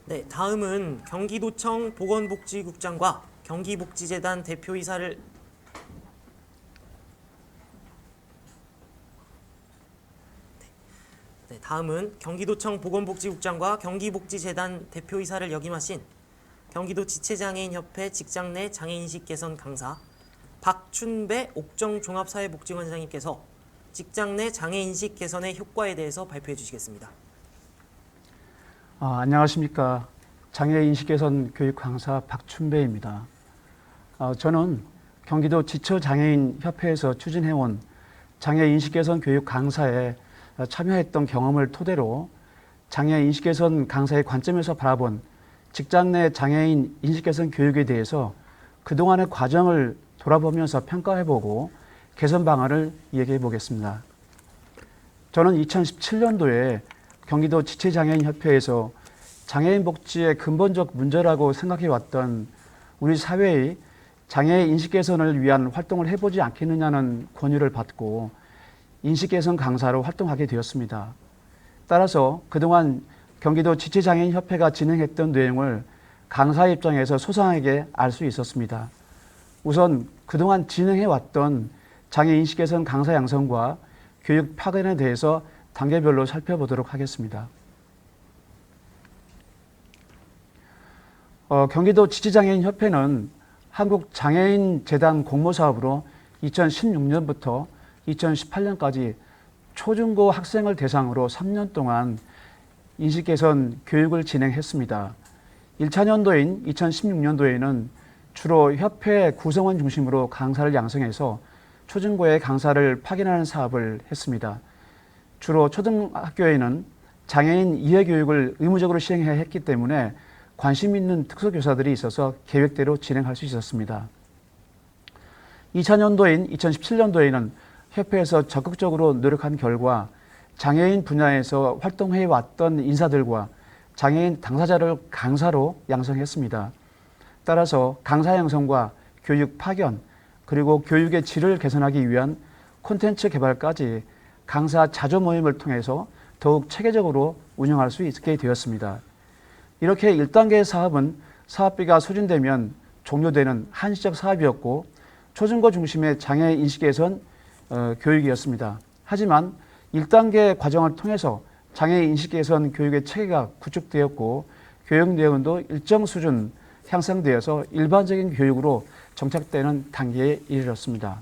네, 다음은 경기도청 보건복지국장과 경기복지재단 대표이사를 다음은 경기도청 보건복지국장과 경기복지재단 대표이사를 역임하신 경기도 지체장애인협회 직장 내 장애인식 개선 강사 박춘배 옥정종합사회복지관장님께서 직장 내 장애인식 개선의 효과에 대해서 발표해 주시겠습니다. 안녕하십니까. 장애인식 개선 교육 강사 박춘배입니다. 저는 경기도 지처장애인협회에서 추진해온 장애인식 개선 교육 강사에 참여했던 경험을 토대로 장애인식 개선 강사의 관점에서 바라본 직장 내 장애인 인식 개선 교육에 대해서 그동안의 과정을 돌아보면서 평가해보고 개선 방안을 얘기해 보겠습니다. 저는 2017년도에 경기도 지체장애인협회에서 장애인 복지의 근본적 문제라고 생각해왔던 우리 사회의 장애인 인식 개선을 위한 활동을 해보지 않겠느냐는 권유를 받고 인식 개선 강사로 활동하게 되었습니다. 따라서 그동안 경기도 지체장애인협회가 진행했던 내용을 강사 입장에서 소상하게 알 수 있었습니다. 우선 그동안 진행해왔던 장애인식 개선 강사 양성과 교육 파견에 대해서 단계별로 살펴보도록 하겠습니다. 경기도 지체장애인협회는 한국장애인재단 공모사업으로 2016년부터 2018년까지 초중고 학생을 대상으로 3년 동안 인식개선 교육을 진행했습니다. 1차 년도인 2016년도에는 주로 협회 구성원 중심으로 강사를 양성해서 초중고에 강사를 파견하는 사업을 했습니다. 주로 초등학교에는 장애인 이해교육을 의무적으로 시행해야 했기 때문에 관심 있는 특수교사들이 있어서 계획대로 진행할 수 있었습니다. 2차 년도인 2017년도에는 협회에서 적극적으로 노력한 결과 장애인 분야에서 활동해왔던 인사들과 장애인 당사자를 강사로 양성했습니다. 따라서 강사 양성과 교육 파견 그리고 교육의 질을 개선하기 위한 콘텐츠 개발까지 강사 자조 모임을 통해서 더욱 체계적으로 운영할 수 있게 되었습니다. 이렇게 1단계 사업은 사업비가 소진되면 종료되는 한시적 사업이었고 초중고 중심의 장애 인식 개선 교육이었습니다. 하지만 1단계 과정을 통해서 장애 인식 개선 교육의 체계가 구축되었고 교육 내용도 일정 수준 향상되어서 일반적인 교육으로 정착되는 단계에 이르렀습니다.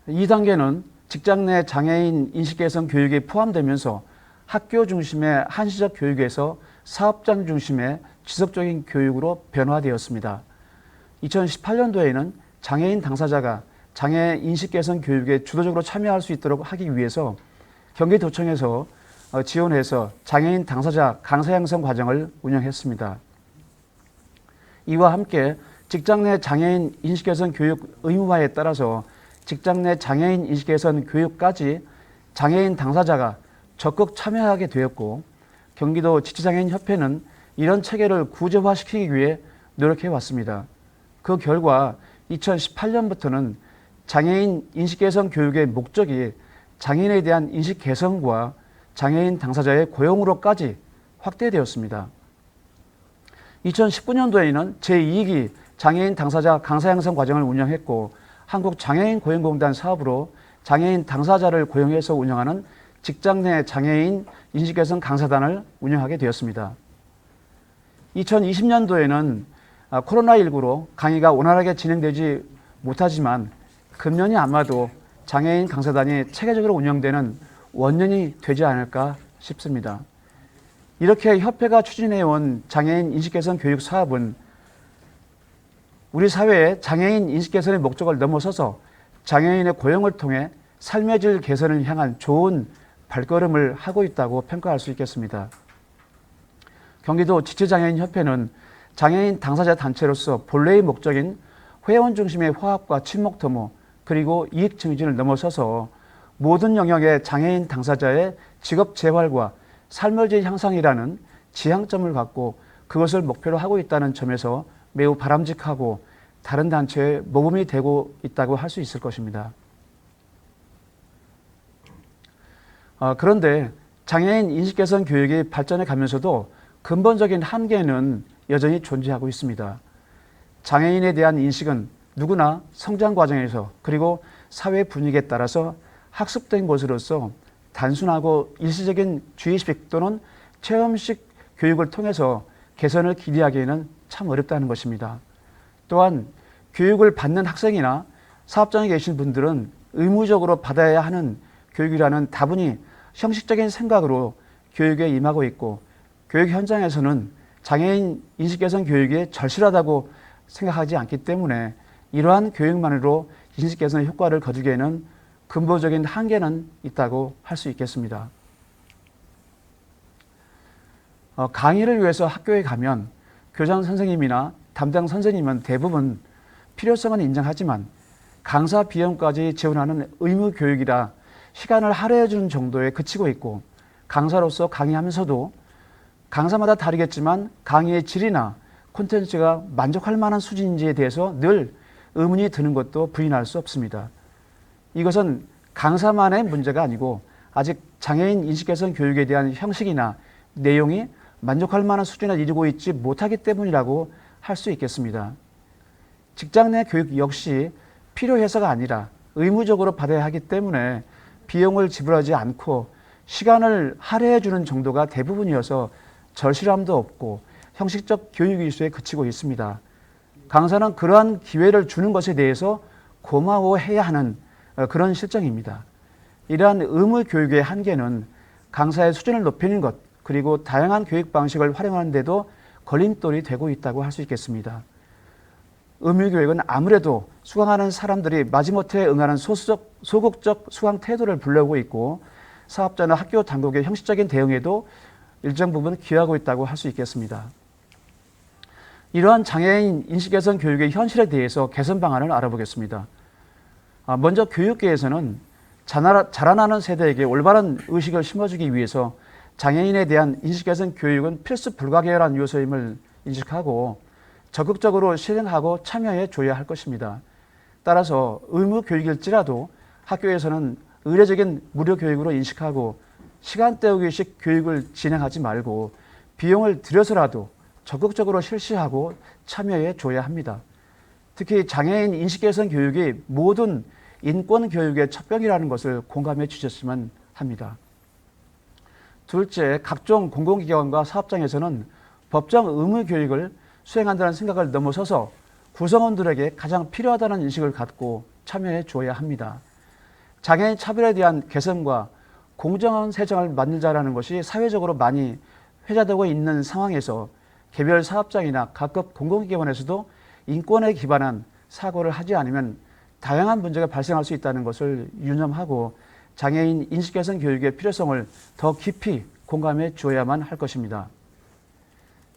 2단계는 직장 내 장애인 인식 개선 교육이 포함되면서 학교 중심의 한시적 교육에서 사업장 중심의 지속적인 교육으로 변화되었습니다. 2018년도에는 장애인 당사자가 장애 인식 개선 교육에 주도적으로 참여할 수 있도록 하기 위해서 경기도청에서 지원해서 장애인 당사자 강사 양성 과정을 운영했습니다. 이와 함께 직장 내 장애인 인식 개선 교육 의무화에 따라서 직장 내 장애인 인식 개선 교육까지 장애인 당사자가 적극 참여하게 되었고 경기도 지체장애인협회는 이런 체계를 구조화시키기 위해 노력해 왔습니다. 그 결과 2018년부터는 장애인 인식 개선 교육의 목적이 장애인에 대한 인식 개선과 장애인 당사자의 고용으로까지 확대되었습니다. 2019년도에는 제2기 장애인 당사자 강사 양성 과정을 운영했고 한국장애인 고용공단 사업으로 장애인 당사자를 고용해서 운영하는 직장 내 장애인 인식 개선 강사단을 운영하게 되었습니다. 2020년도에는 코로나19로 강의가 원활하게 진행되지 못하지만 금년이 아마도 장애인 강사단이 체계적으로 운영되는 원년이 되지 않을까 싶습니다. 이렇게 협회가 추진해온 장애인 인식 개선 교육 사업은 우리 사회의 장애인 인식 개선의 목적을 넘어서서 장애인의 고용을 통해 삶의 질 개선을 향한 좋은 발걸음을 하고 있다고 평가할 수 있겠습니다. 경기도 지체장애인협회는 장애인 당사자 단체로서 본래의 목적인 회원 중심의 화합과 친목 도모 그리고 이익 증진을 넘어서서 모든 영역의 장애인 당사자의 직업 재활과 삶의 질 향상이라는 지향점을 갖고 그것을 목표로 하고 있다는 점에서 매우 바람직하고 다른 단체의 모범이 되고 있다고 할 수 있을 것입니다. 그런데 장애인 인식 개선 교육이 발전해 가면서도 근본적인 한계는 여전히 존재하고 있습니다. 장애인에 대한 인식은 누구나 성장 과정에서 그리고 사회 분위기에 따라서 학습된 것으로서 단순하고 일시적인 주의식 또는 체험식 교육을 통해서 개선을 기대하기에는 참 어렵다는 것입니다. 또한 교육을 받는 학생이나 사업장에 계신 분들은 의무적으로 받아야 하는 교육이라는 다분히 형식적인 생각으로 교육에 임하고 있고, 교육 현장에서는 장애인 인식 개선 교육이 절실하다고 생각하지 않기 때문에 이러한 교육만으로 인식 개선의 효과를 거두기에는 근본적인 한계는 있다고 할 수 있겠습니다. 강의를 위해서 학교에 가면 교장 선생님이나 담당 선생님은 대부분 필요성은 인정하지만 강사 비용까지 지원하는 의무 교육이라 시간을 할애해 주는 정도에 그치고 있고, 강사로서 강의하면서도 강사마다 다르겠지만 강의의 질이나 콘텐츠가 만족할 만한 수준인지에 대해서 늘 의문이 드는 것도 부인할 수 없습니다. 이것은 강사만의 문제가 아니고 아직 장애인 인식 개선 교육에 대한 형식이나 내용이 만족할 만한 수준에 이르고 있지 못하기 때문이라고 할 수 있겠습니다. 직장 내 교육 역시 필요해서가 아니라 의무적으로 받아야 하기 때문에 비용을 지불하지 않고 시간을 할애해 주는 정도가 대부분이어서 절실함도 없고 형식적 교육 이수에 그치고 있습니다. 강사는 그러한 기회를 주는 것에 대해서 고마워해야 하는 그런 실정입니다. 이러한 의무 교육의 한계는 강사의 수준을 높이는 것, 그리고 다양한 교육 방식을 활용하는 데도 걸림돌이 되고 있다고 할 수 있겠습니다. 의무 교육은 아무래도 수강하는 사람들이 마지못해 응하는 소극적 수강 태도를 불러오고 있고, 사업자나 학교 당국의 형식적인 대응에도 일정 부분 기여하고 있다고 할 수 있겠습니다. 이러한 장애인 인식 개선 교육의 현실에 대해서 개선 방안을 알아보겠습니다. 먼저 교육계에서는 자라나는 세대에게 올바른 의식을 심어주기 위해서 장애인에 대한 인식 개선 교육은 필수 불가결한 요소임을 인식하고 적극적으로 실행하고 참여해 줘야 할 것입니다. 따라서 의무 교육일지라도 학교에서는 의례적인 무료 교육으로 인식하고 시간 때우기식 교육을 진행하지 말고 비용을 들여서라도 적극적으로 실시하고 참여해 줘야 합니다. 특히 장애인 인식 개선 교육이 모든 인권 교육의 첩병이라는 것을 공감해 주셨으면 합니다. 둘째, 각종 공공기관과 사업장에서는 법정 의무 교육을 수행한다는 생각을 넘어서서 구성원들에게 가장 필요하다는 인식을 갖고 참여해 줘야 합니다. 장애인 차별에 대한 개선과 공정한 세상을 만들자라는 것이 사회적으로 많이 회자되고 있는 상황에서 개별 사업장이나 각급 공공기관에서도 인권에 기반한 사고를 하지 않으면 다양한 문제가 발생할 수 있다는 것을 유념하고 장애인 인식 개선 교육의 필요성을 더 깊이 공감해 주어야만 할 것입니다.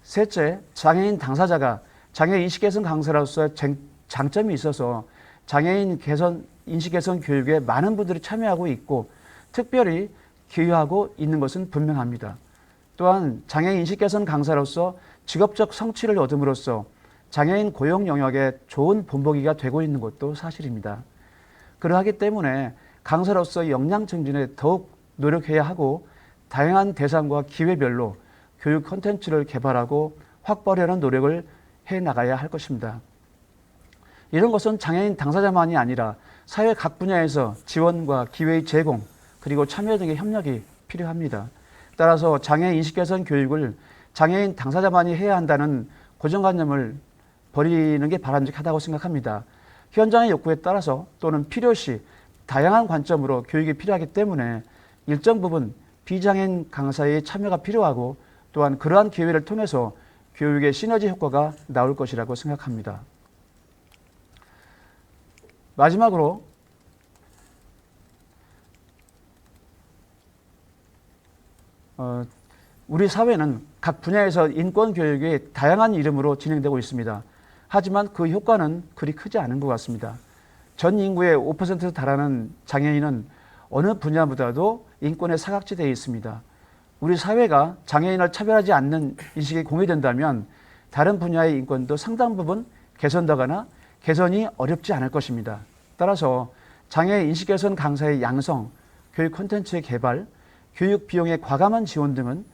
셋째, 장애인 당사자가 장애인 인식 개선 강사로서 장점이 있어서 장애인 인식 개선 교육에 많은 분들이 참여하고 있고 특별히 기여하고 있는 것은 분명합니다. 또한 장애인 인식 개선 강사로서 직업적 성취를 얻음으로써 장애인 고용 영역에 좋은 본보기가 되고 있는 것도 사실입니다. 그러하기 때문에 강사로서 역량 증진에 더욱 노력해야 하고 다양한 대상과 기회별로 교육 콘텐츠를 개발하고 확보하려는 노력을 해나가야 할 것입니다. 이런 것은 장애인 당사자만이 아니라 사회 각 분야에서 지원과 기회의 제공 그리고 참여 등의 협력이 필요합니다. 따라서 장애인 인식 개선 교육을 장애인 당사자만이 해야 한다는 고정관념을 버리는 게 바람직하다고 생각합니다. 현장의 욕구에 따라서 또는 필요시 다양한 관점으로 교육이 필요하기 때문에 일정 부분 비장애인 강사의 참여가 필요하고 또한 그러한 기회를 통해서 교육의 시너지 효과가 나올 것이라고 생각합니다. 마지막으로 우리 사회는 각 분야에서 인권 교육이 다양한 이름으로 진행되고 있습니다. 하지만 그 효과는 그리 크지 않은 것 같습니다. 전 인구의 5%에 달하는 장애인은 어느 분야보다도 인권의 사각지대에 있습니다. 우리 사회가 장애인을 차별하지 않는 인식이 공유된다면 다른 분야의 인권도 상당 부분 개선되거나 개선이 어렵지 않을 것입니다. 따라서 장애인 인식 개선 강사의 양성, 교육 콘텐츠의 개발, 교육 비용의 과감한 지원 등은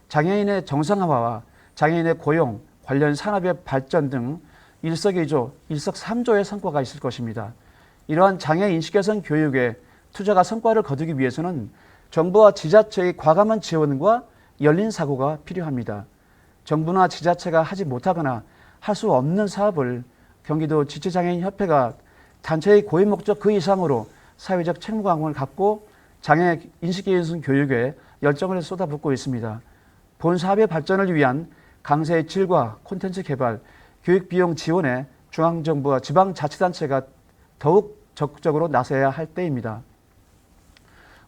장애인의 정상화와 장애인의 고용, 관련 산업의 발전 등 일석이조, 일석삼조의 성과가 있을 것입니다. 이러한 장애 인식 개선 교육에 투자가 성과를 거두기 위해서는 정부와 지자체의 과감한 지원과 열린 사고가 필요합니다. 정부나 지자체가 하지 못하거나 할 수 없는 사업을 경기도 지체장애인협회가 단체의 고유 목적 그 이상으로 사회적 책무감을 갖고 장애 인식 개선 교육에 열정을 쏟아붓고 있습니다. 본 사업의 발전을 위한 강사의 질과 콘텐츠 개발, 교육 비용 지원에 중앙정부와 지방자치단체가 더욱 적극적으로 나서야 할 때입니다.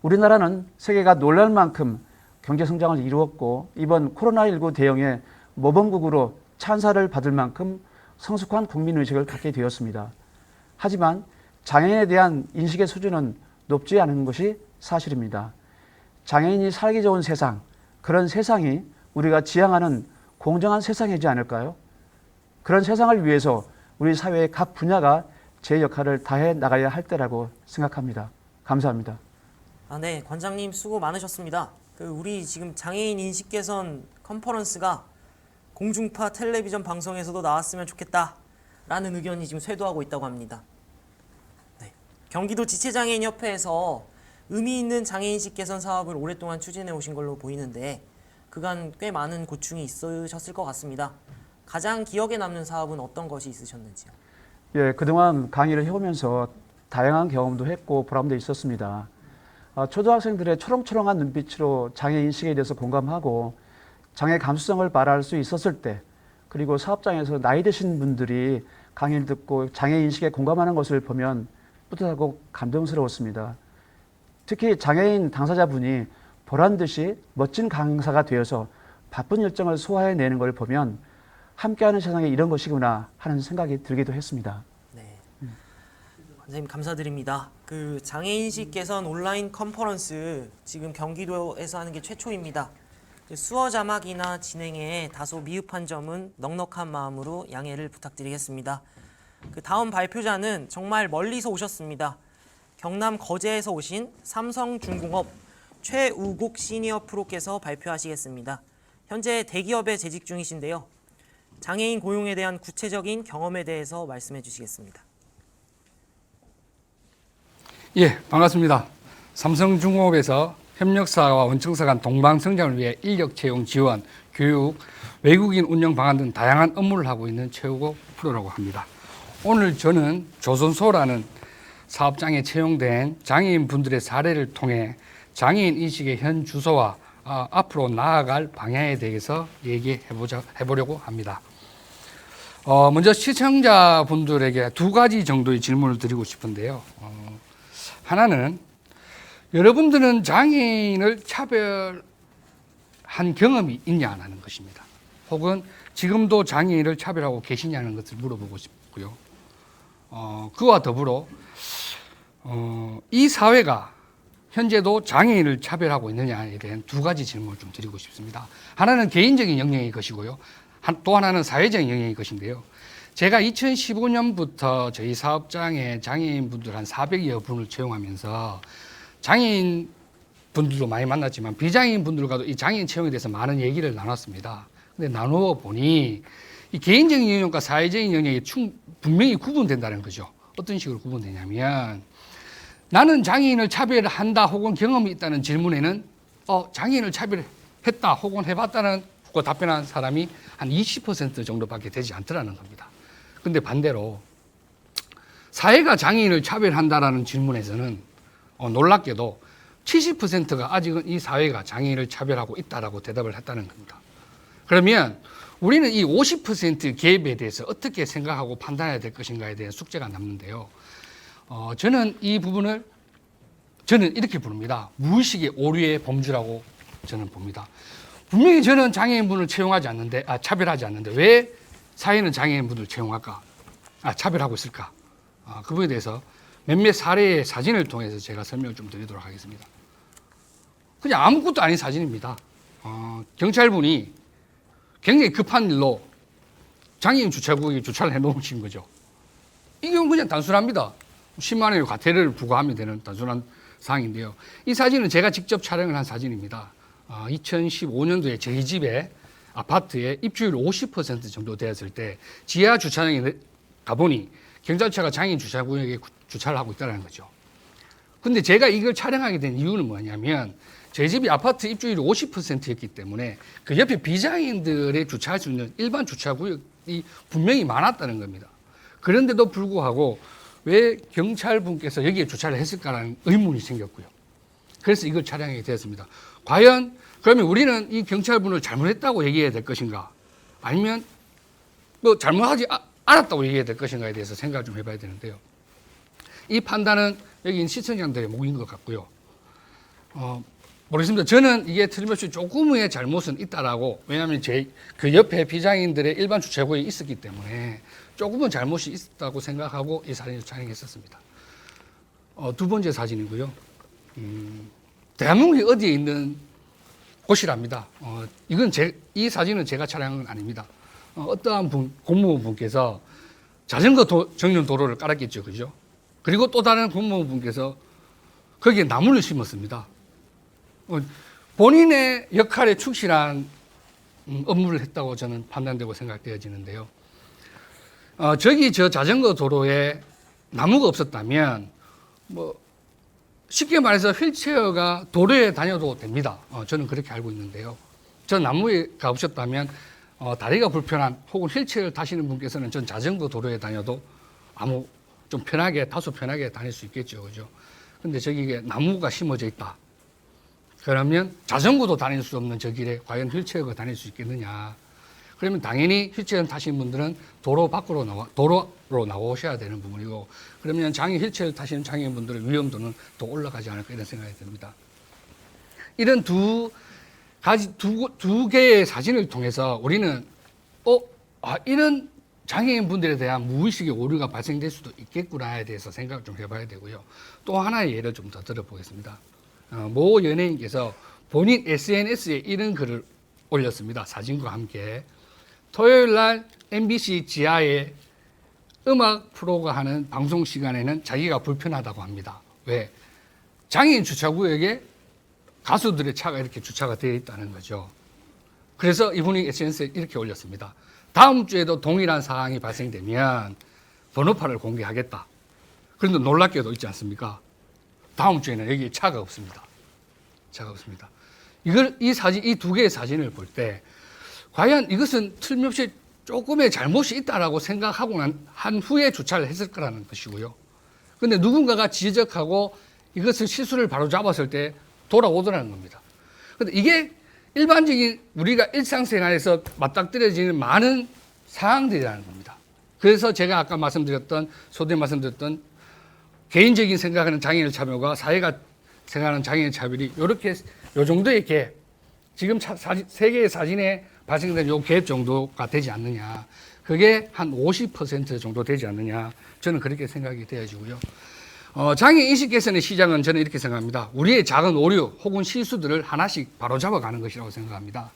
우리나라는 세계가 놀랄 만큼 경제성장을 이루었고 이번 코로나19 대응에 모범국으로 찬사를 받을 만큼 성숙한 국민의식을 갖게 되었습니다. 하지만 장애인에 대한 인식의 수준은 높지 않은 것이 사실입니다. 장애인이 살기 좋은 세상, 그런 세상이 우리가 지향하는 공정한 세상이지 않을까요? 그런 세상을 위해서 우리 사회의 각 분야가 제 역할을 다해 나가야 할 때라고 생각합니다. 감사합니다. 네, 관장님 수고 많으셨습니다. 우리 지금 장애인 인식 개선 컨퍼런스가 공중파 텔레비전 방송에서도 나왔으면 좋겠다라는 의견이 지금 쇄도하고 있다고 합니다. 네, 경기도 지체장애인협회에서 의미 있는 장애인식 개선 사업을 오랫동안 추진해 오신 걸로 보이는데 그간 꽤 많은 고충이 있으셨을 것 같습니다. 가장 기억에 남는 사업은 어떤 것이 있으셨는지요? 예, 그동안 강의를 해오면서 다양한 경험도 했고 보람도 있었습니다. 초등학생들의 초롱초롱한 눈빛으로 장애 인식에 대해서 공감하고 장애 감수성을 발휘할 수 있었을 때, 그리고 사업장에서 나이 드신 분들이 강의를 듣고 장애 인식에 공감하는 것을 보면 뿌듯하고 감동스러웠습니다. 특히 장애인 당사자분이 보란 듯이 멋진 강사가 되어서 바쁜 일정을 소화해내는 걸 보면 함께하는 세상에 이런 것이구나 하는 생각이 들기도 했습니다. 네, 선생님 감사드립니다. 장애인식 개선 온라인 컨퍼런스 지금 경기도에서 하는 게 최초입니다. 수어 자막이나 진행에 다소 미흡한 점은 넉넉한 마음으로 양해를 부탁드리겠습니다. 다음 발표자는 정말 멀리서 오셨습니다. 경남 거제에서 오신 삼성중공업 최우곡 시니어 프로께서 발표하시겠습니다. 현재 대기업에 재직 중이신데요. 장애인 고용에 대한 구체적인 경험에 대해서 말씀해 주시겠습니다. 예, 반갑습니다. 삼성중공업에서 협력사와 원청사 간 동방 성장을 위해 인력 채용 지원, 교육, 외국인 운영 방안 등 다양한 업무를 하고 있는 최우곡 프로라고 합니다. 오늘 저는 조선소라는 사업장에 채용된 장애인 분들의 사례를 통해 장애인 인식의 현 주소와 앞으로 나아갈 방향에 대해서 해보려고 합니다. 먼저 시청자분들에게 두 가지 정도의 질문을 드리고 싶은데요. 하나는 여러분들은 장애인을 차별한 경험이 있냐 하는 것입니다. 혹은 지금도 장애인을 차별하고 계시냐는 것을 물어보고 싶고요. 그와 더불어 이 사회가 현재도 장애인을 차별하고 있느냐에 대한 두 가지 질문을 좀 드리고 싶습니다. 하나는 개인적인 영역의 것이고요. 또 하나는 사회적인 영역의 것인데요. 제가 2015년부터 저희 사업장에 장애인분들 한 400여 분을 채용하면서 장애인 분들도 많이 만났지만 비장애인 분들과도 이 장애인 채용에 대해서 많은 얘기를 나눴습니다. 근데 나누어 보니 이 개인적인 영역과 사회적인 영역이 분명히 구분된다는 거죠. 어떤 식으로 구분되냐면 나는 장애인을 차별한다 혹은 경험이 있다는 질문에는 장애인을 차별했다 혹은 해봤다는 답변한 사람이 한 20% 정도밖에 되지 않더라는 겁니다. 근데 반대로 사회가 장애인을 차별한다라는 질문에서는 놀랍게도 70%가 아직은 이 사회가 장애인을 차별하고 있다라고 대답을 했다는 겁니다. 그러면 우리는 이 50% 갭에 대해서 어떻게 생각하고 판단해야 될 것인가에 대한 숙제가 남는데요. 저는 이 부분을 이렇게 부릅니다. 무의식의 오류의 범주라고 저는 봅니다. 분명히 저는 장애인분을 차별하지 않는데 왜 사회는 장애인분을 채용할까? 차별하고 있을까? 그 부분에 대해서 몇몇 사례의 사진을 통해서 제가 설명을 좀 드리도록 하겠습니다. 그냥 아무것도 아닌 사진입니다. 경찰분이 굉장히 급한 일로 장애인 주차구역에 주차를 해놓으신 거죠. 이 경우는 그냥 단순합니다. 10만 원의 과태료를 부과하면 되는 단순한 사항인데요. 이 사진은 제가 직접 촬영을 한 사진입니다. 2015년도에 저희 집에 아파트에 입주율 50% 정도 되었을 때 지하 주차장에 가보니 경찰차가 장애인 주차구역에 주차를 하고 있다는 거죠. 근데 제가 이걸 촬영하게 된 이유는 뭐냐면 저희 집이 아파트 입주율이 50%였기 때문에 그 옆에 비장애인들의 주차할 수 있는 일반 주차구역이 분명히 많았다는 겁니다. 그런데도 불구하고 왜 경찰분께서 여기에 주차를 했을까라는 의문이 생겼고요. 그래서 이걸 촬영하게 되었습니다. 과연 그러면 우리는 이 경찰분을 잘못했다고 얘기해야 될 것인가? 아니면 뭐 잘못하지 않았다고 얘기해야 될 것인가에 대해서 생각을 좀 해봐야 되는데요. 이 판단은 여기 있는 시청자들의 몫인 것 같고요. 모르겠습니다. 저는 이게 틀림없이 조금의 잘못은 있다라고, 왜냐하면 그 옆에 비장애인들의 일반 주차구역이 있었기 때문에 조금은 잘못이 있었다고 생각하고 이 사진을 촬영했었습니다. 두 번째 사진이고요. 대한민국이 어디에 있는 곳이랍니다. 이 사진은 제가 촬영한 건 아닙니다. 어떠한 공무원분께서 자전거 전용 도로를 깔았겠죠. 그죠? 그리고 또 다른 공무원분께서 거기에 나무를 심었습니다. 본인의 역할에 충실한 업무를 했다고 저는 판단되고 생각되어지는데요. 저기 저 자전거 도로에 나무가 없었다면 뭐 쉽게 말해서 휠체어가 도로에 다녀도 됩니다. 저는 그렇게 알고 있는데요. 저 나무가 없었다면 다리가 불편한 혹은 휠체어를 타시는 분께서는 전 자전거 도로에 다녀도 좀 다소 편하게 다닐 수 있겠죠. 그죠? 근데 저기에 나무가 심어져 있다. 그러면 자전거도 다닐 수 없는 저 길에 과연 휠체어가 다닐 수 있겠느냐. 그러면 당연히 휠체어 타시는 분들은 도로로 나오셔야 되는 부분이고, 그러면 휠체어 타시는 장애인분들의 위험도는 더 올라가지 않을까 이런 생각이 듭니다. 이런 두 개의 사진을 통해서 우리는 이런 장애인분들에 대한 무의식의 오류가 발생될 수도 있겠구나에 대해서 생각을 좀 해봐야 되고요. 또 하나의 예를 좀 더 들어보겠습니다. 모 연예인께서 본인 SNS에 이런 글을 올렸습니다. 사진과 함께. 토요일 날 MBC 지하에 음악 프로가 하는 방송 시간에는 자기가 불편하다고 합니다. 왜? 장애인 주차구역에 가수들의 차가 이렇게 주차가 되어 있다는 거죠. 그래서 이분이 SNS에 이렇게 올렸습니다. 다음 주에도 동일한 상황이 발생되면 번호판을 공개하겠다. 그런데 놀랍게도 있지 않습니까? 다음 주에는 여기에 차가 없습니다. 차가 없습니다. 이 두 개의 사진을 볼 때 과연 이것은 틀림없이 조금의 잘못이 있다라고 생각하고 한 후에 주차를 했을 거라는 것이고요. 그런데 누군가가 지적하고 이것을 실수를 바로잡았을 때 돌아오더라는 겁니다. 그런데 이게 일반적인 우리가 일상생활에서 맞닥뜨려지는 많은 상황들이라는 겁니다. 그래서 제가 아까 소두에 말씀드렸던 개인적인 생각하는 장애인 차별과 사회가 생각하는 장애인 차별이 요 정도의 갭, 지금 세 개의 사진에 발생된 요 갭 정도가 되지 않느냐. 그게 한 50% 정도 되지 않느냐. 저는 그렇게 생각이 되어지고요. 장애인 인식 개선의 시작은 저는 이렇게 생각합니다. 우리의 작은 오류 혹은 실수들을 하나씩 바로잡아가는 것이라고 생각합니다.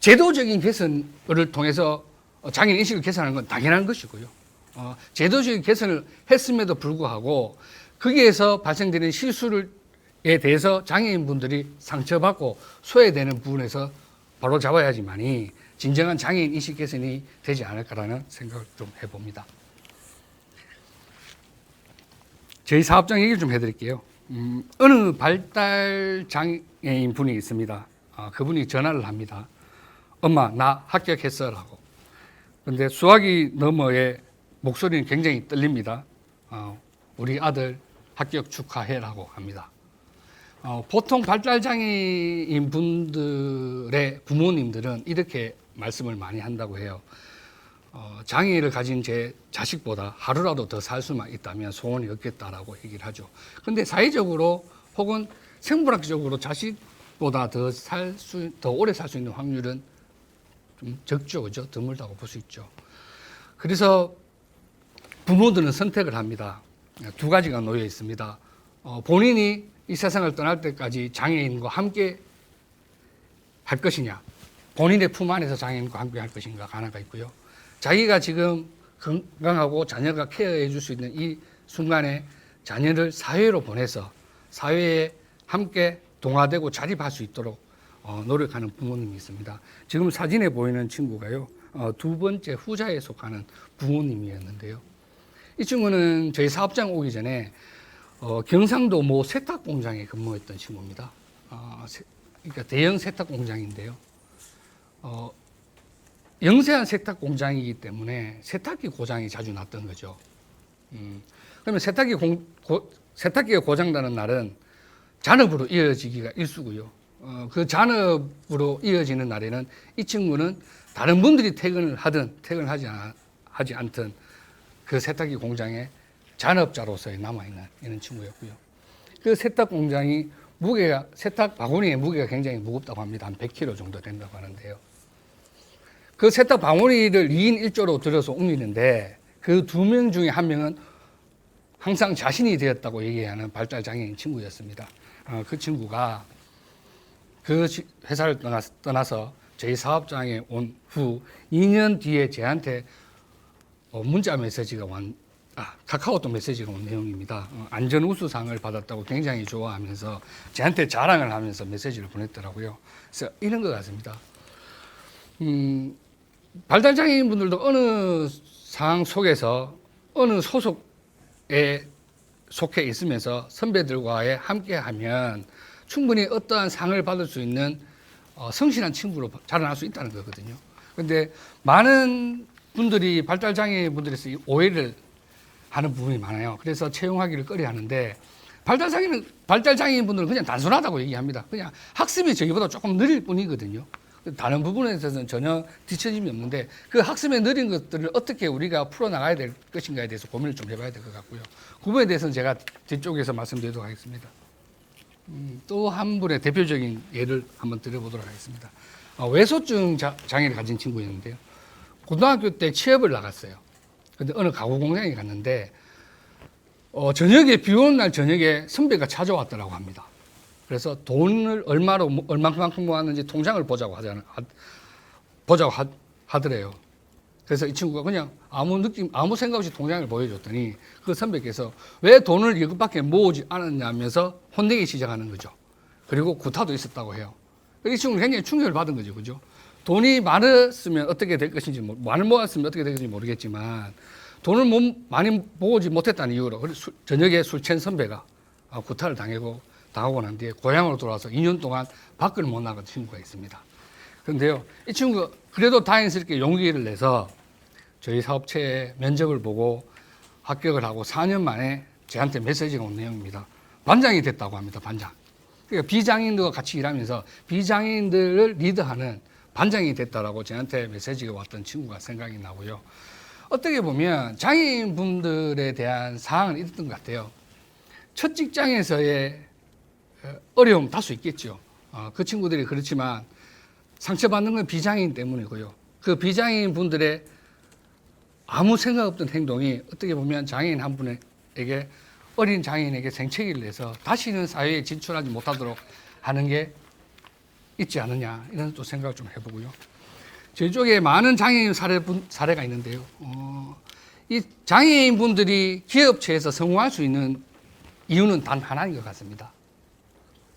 제도적인 개선을 통해서 장애인 인식을 개선하는 건 당연한 것이고요. 제도적인 개선을 했음에도 불구하고 거기에서 발생되는 실수에 대해서 장애인분들이 상처받고 소외되는 부분에서 바로 잡아야지만이 진정한 장애인 인식 개선이 되지 않을까라는 생각을 좀 해봅니다. 저희 사업장 얘기를 좀 해드릴게요. 어느 발달 장애인 분이 있습니다. 그분이 전화를 합니다. 엄마, 나 합격했어라고. 그런데 수화기 너머에 목소리는 굉장히 떨립니다. 우리 아들 합격 축하해라고 합니다. 보통 발달장애인 분들의 부모님들은 이렇게 말씀을 많이 한다고 해요. 장애를 가진 제 자식보다 하루라도 더 살 수만 있다면 소원이 없겠다라고 얘기를 하죠. 그런데 사회적으로 혹은 생물학적으로 자식보다 더 오래 살 수 있는 확률은 좀 적죠, 그죠? 드물다고 볼 수 있죠. 그래서 부모들은 선택을 합니다. 두 가지가 놓여 있습니다. 본인이 이 세상을 떠날 때까지 장애인과 함께 할 것이냐, 본인의 품 안에서 장애인과 함께 할 것인가 하나가 있고요. 자기가 지금 건강하고 자녀가 케어해 줄 수 있는 이 순간에 자녀를 사회로 보내서 사회에 함께 동화되고 자립할 수 있도록 노력하는 부모님이 있습니다. 지금 사진에 보이는 친구가요, 두 번째 후자에 속하는 부모님이었는데요. 이 친구는 저희 사업장 오기 전에 경상도 모 세탁 공장에 근무했던 친구입니다. 그러니까 대형 세탁 공장인데요. 영세한 세탁 공장이기 때문에 세탁기 고장이 자주 났던 거죠. 그러면 세탁기가 고장나는 날은 잔업으로 이어지기가 일쑤고요. 그 잔업으로 이어지는 날에는 이 친구는 다른 분들이 퇴근을 하든 하지 않든 그 세탁기 공장에 잔업자로서 남아있는 이런 친구였고요. 그 세탁 공장이 세탁 바구니의 무게가 굉장히 무겁다고 합니다. 한 100kg 정도 된다고 하는데요. 그 세탁 바구니를 2인 1조로 들여서 옮기는데 그 2명 중에 1명은 항상 자신이 되었다고 얘기하는 발달장애인 친구였습니다. 그 친구가 그 회사를 떠나서 저희 사업장에 온 후 2년 뒤에 저한테 문자 메시지가 카카오톡 메시지가 온 내용입니다. 안전 우수상을 받았다고 굉장히 좋아하면서 저한테 자랑을 하면서 메시지를 보냈더라고요. 그래서 이런 것 같습니다. 발달장애인 분들도 어느 상황 속에서 어느 소속에 속해 있으면서 선배들과의 함께하면 충분히 어떠한 상을 받을 수 있는 성실한 친구로 자라날 수 있다는 거거든요. 그런데 많은 분들이 발달장애 분들에서 오해를 하는 부분이 많아요. 그래서 채용하기를 꺼려하는데 발달장애인 분들은 그냥 단순하다고 얘기합니다. 그냥 학습이 저희보다 조금 느릴 뿐이거든요. 다른 부분에 있어서는 전혀 뒤처짐이 없는데 그 학습에 느린 것들을 어떻게 우리가 풀어나가야 될 것인가에 대해서 고민을 좀 해봐야 될 것 같고요. 그 부분에 대해서는 제가 뒤쪽에서 말씀드리도록 하겠습니다. 또 한 분의 대표적인 예를 한번 드려보도록 하겠습니다. 외소증 장애를 가진 친구였는데요. 고등학교 때 취업을 나갔어요. 근데 어느 가구 공장에 갔는데 저녁에 비 오는 날 저녁에 선배가 찾아왔더라고 합니다. 그래서 돈을 얼마만큼 모았는지 통장을 보자고 하더래요. 그래서 이 친구가 그냥 아무 생각 없이 통장을 보여줬더니 그 선배께서 왜 돈을 이것밖에 모으지 않았냐면서 혼내기 시작하는 거죠. 그리고 구타도 있었다고 해요. 이 친구는 굉장히 충격을 받은 거죠. 그죠? 돈이 많았으면 어떻게 될 것인지, 많이 모았으면 어떻게 될 것인지 모르겠지만 돈을 많이 모으지 못했다는 이유로 저녁에 술 취한 선배가 구타를 당하고 난 뒤에 고향으로 돌아와서 2년 동안 밖을 못 나간 친구가 있습니다. 그런데요, 이 친구가 그래도 다행스럽게 용기를 내서 저희 사업체에 면접을 보고 합격을 하고 4년 만에 저한테 메시지가 온 내용입니다. 반장이 됐다고 합니다. 반장. 그러니까 비장애인들과 같이 일하면서 비장애인들을 리드하는 반장이 됐다라고 저한테 메시지가 왔던 친구가 생각이 나고요. 어떻게 보면 장애인 분들에 대한 사항은 있었던 것 같아요. 첫 직장에서의 어려움 다소 있겠죠. 그 친구들이 그렇지만 상처받는 건 비장애인 때문이고요. 그 비장애인 분들의 아무 생각 없던 행동이 어떻게 보면 장애인 한 분에게 어린 장애인에게 생체기를 내서 다시는 사회에 진출하지 못하도록 하는 게 있지 않느냐 이런 또 생각을 좀 해보고요. 저희 쪽에 많은 장애인 사례가 있는데요. 이 장애인 분들이 기업체에서 성공할 수 있는 이유는 단 하나인 것 같습니다.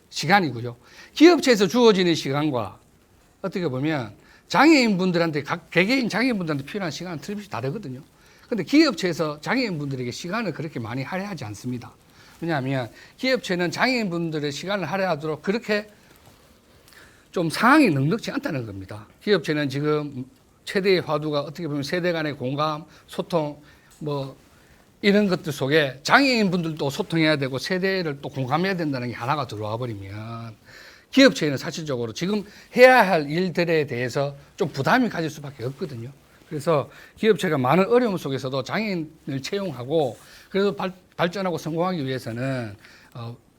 시간이고요. 기업체에서 주어지는 시간과 어떻게 보면 장애인 분들한테 각 개개인 장애인 분들한테 필요한 시간은 틀림없이 다르거든요. 그런데 기업체에서 장애인 분들에게 시간을 그렇게 많이 할애하지 않습니다. 왜냐하면 기업체는 장애인 분들의 시간을 할애하도록 그렇게 좀 상황이 넉넉지 않다는 겁니다. 기업체는 지금 최대의 화두가 어떻게 보면 세대 간의 공감, 소통, 이런 것들 속에 장애인 분들도 소통해야 되고 세대를 또 공감해야 된다는 게 하나가 들어와 버리면 기업체는 사실적으로 지금 해야 할 일들에 대해서 좀 부담이 가질 수밖에 없거든요. 그래서 기업체가 많은 어려움 속에서도 장애인을 채용하고 그래도 발전하고 성공하기 위해서는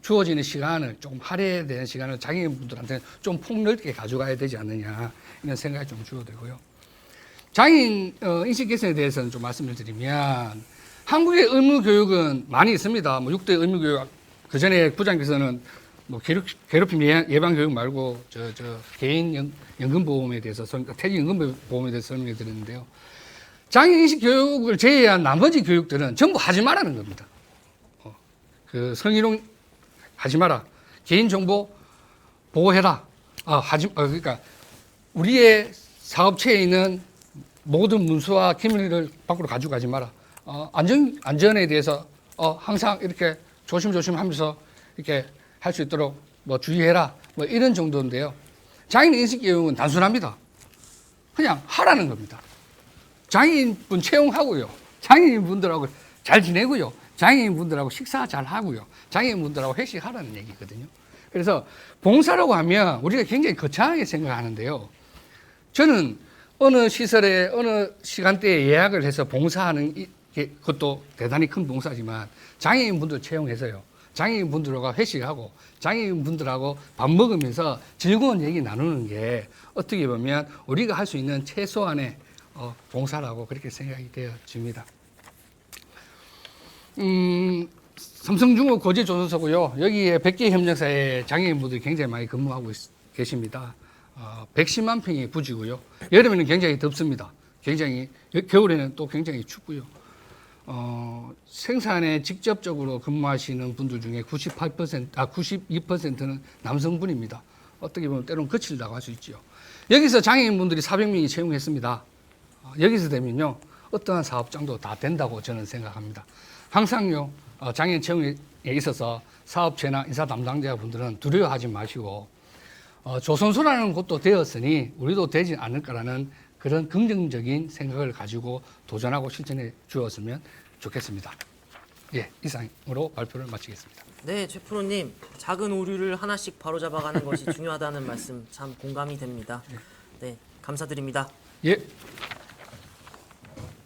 주어지는 시간을 조금 할애되는 시간을 장애인분들한테 좀 폭넓게 가져가야 되지 않느냐 이런 생각이 좀 주어되고요. 장애인 인식 개선에 대해서는 좀 말씀을 드리면 한국의 의무 교육은 많이 있습니다. 6대 의무 교육 그 전에 부장께서는 괴롭힘 예방 교육 말고 개인 연금보험에 대해서 퇴직연금보험에 대해서 설명해 드렸는데요. 장애인 인식 교육을 제외한 나머지 교육들은 전부 하지 말라는 겁니다. 그 성희롱 하지 마라. 개인정보 보호해라. 그러니까 우리의 사업체에 있는 모든 문서와 기밀을 밖으로 가져가지 마라. 안전에 대해서 항상 이렇게 조심조심 하면서 이렇게 할 수 있도록 뭐 주의해라. 뭐 이런 정도인데요. 장애인 인식 교육은 단순합니다. 그냥 하라는 겁니다. 장애인분 채용하고요. 장애인분들하고 잘 지내고요. 장애인분들하고 식사 잘 하고요. 장애인분들하고 회식하라는 얘기거든요. 그래서 봉사라고 하면 우리가 굉장히 거창하게 생각하는데요. 저는 어느 시설에 어느 시간대에 예약을 해서 봉사하는 그것도 대단히 큰 봉사지만 장애인분들 채용해서요. 장애인분들과 회식하고 장애인분들하고 밥 먹으면서 즐거운 얘기 나누는 게 어떻게 보면 우리가 할 수 있는 최소한의 봉사라고 그렇게 생각이 되어집니다. 삼성중업 거제조선소고요. 여기에 100개 협력사에 장애인분들이 굉장히 많이 근무하고 계십니다. 110만 평의 부지고요. 여름에는 굉장히 덥습니다. 겨울에는 또 굉장히 춥고요. 생산에 직접적으로 근무하시는 분들 중에 92%는 남성분입니다. 어떻게 보면 때로는 거칠다고 할 수 있죠. 여기서 장애인분들이 400명이 채용했습니다. 여기서 되면요, 어떠한 사업장도 다 된다고 저는 생각합니다. 항상요, 장애인 채용에 있어서 사업체나 인사 담당자분들은 두려워하지 마시고, 조선소라는 곳도 되었으니 우리도 되지 않을까라는 그런 긍정적인 생각을 가지고 도전하고 실천해 주었으면 좋겠습니다. 예, 이상으로 발표를 마치겠습니다. 네, 최 프로님, 작은 오류를 하나씩 바로잡아가는 것이 중요하다는 말씀 참 공감이 됩니다. 네, 감사드립니다. 예.